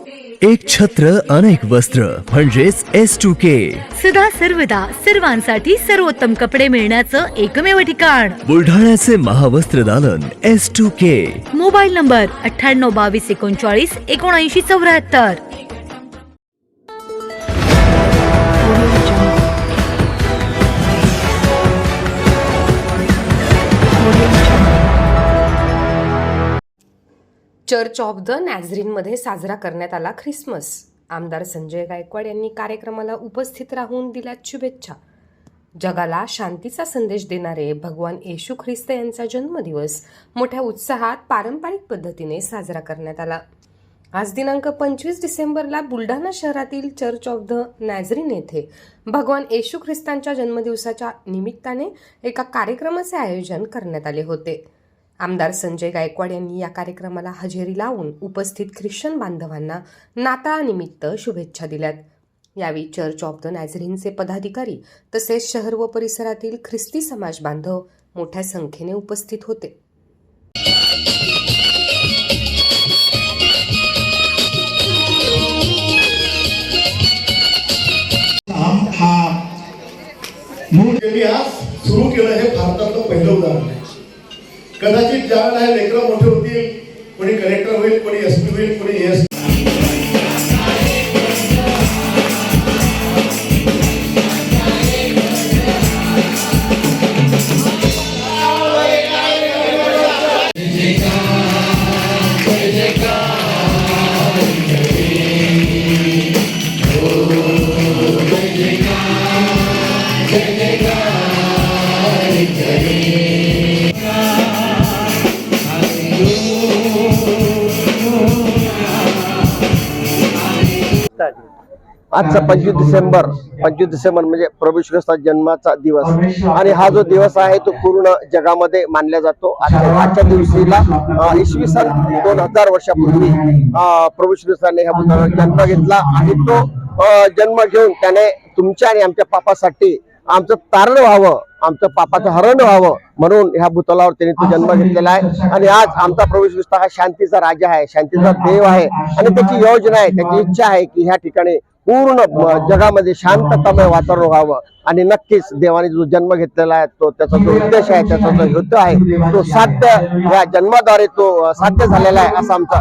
एक छत्र अनेक वस्त्र म्हणजेच S2K. सदा सर्वदा सर्वांसाठी सर्वोत्तम कपडे मिळण्याचं एकमेव ठिकाण बुलढाण्याचे महावस्त्र दालन S2K. Mobile number 9822397974. Church of the नॅझरीनमध्ये साजरा करण्यात आला ख्रिसमस. आमदार संजय गायकवाड यांनी कार्यक्रमाला उपस्थित राहून दिल्या शुभेच्छा. जगाला शांतीचा संदेश देणारे भगवान येशू ख्रिस्त यांचा जन्मदिवस मोठ्या उत्साहात पारंपरिक पद्धतीने साजरा करण्यात आला. आज दिनांक 25 डिसेंबरला बुलढाणा शहरातील चर्च ऑफ द नॅझरीन येथे भगवान येशू ख्रिस्तांच्या जन्मदिवसाच्या निमित्ताने एका कार्यक्रमाचे आयोजन करण्यात आले होते. आमदार संजय गायकवाड यांनी या कार्यक्रमाला हजेरी लावून उपस्थित ख्रिश्चन बांधवांना नाताळानिमित्त शुभेच्छा दिल्यात. यावेळी चर्च ऑफ द नॅझरीनचे पदाधिकारी तसेच शहर व परिसरातील ख्रिस्ती समाज बांधव मोठ्या संख्येने उपस्थित होते. सुरू केलं हे भारतातलं पहिलं उदाहरण आहे. कदाचित ज्यावेळेला लेकरं मोठे होतील, कोणी कलेक्टर होईल, कोणी SP होईल, कोणी AS. आजचा 25 डिसेंबर म्हणजे प्रभू श्री ख्रिस्ताच्या जन्माचा दिवस आणि हा जो दिवस आहे तो पूर्ण जगामध्ये मानला जातो. आजच्या दिवशीला इसवी सन 2000 वर्षापूर्वी प्रभू श्री ख्रिस्ताने ह्या पुतळ्यावर जन्म घेतला आणि तो जन्म घेऊन त्याने तुमच्या आणि आमच्या पापासाठी आमचं तारण व्हावं, आमचं पापाचं हरण व्हावं म्हणून ह्या भूतलावर त्यांनी तो जन्म घेतलेला आहे. आणि आज आमचा प्रभू श्री ख्रिस्त हा शांतीचा राजा आहे, शांतीचा देव आहे आणि त्याची योजना आहे, त्याची इच्छा आहे की ह्या ठिकाणी पूर्ण जगामध्ये शांततामय वातावरण व्हावं. आणि नक्कीच देवाने जो जन्म घेतलेला आहे तो त्याचा जो उद्देश आहे, त्याचा जो युद्ध आहे तो साध्य या जन्माद्वारे तो साध्य झालेला आहे असं आमचा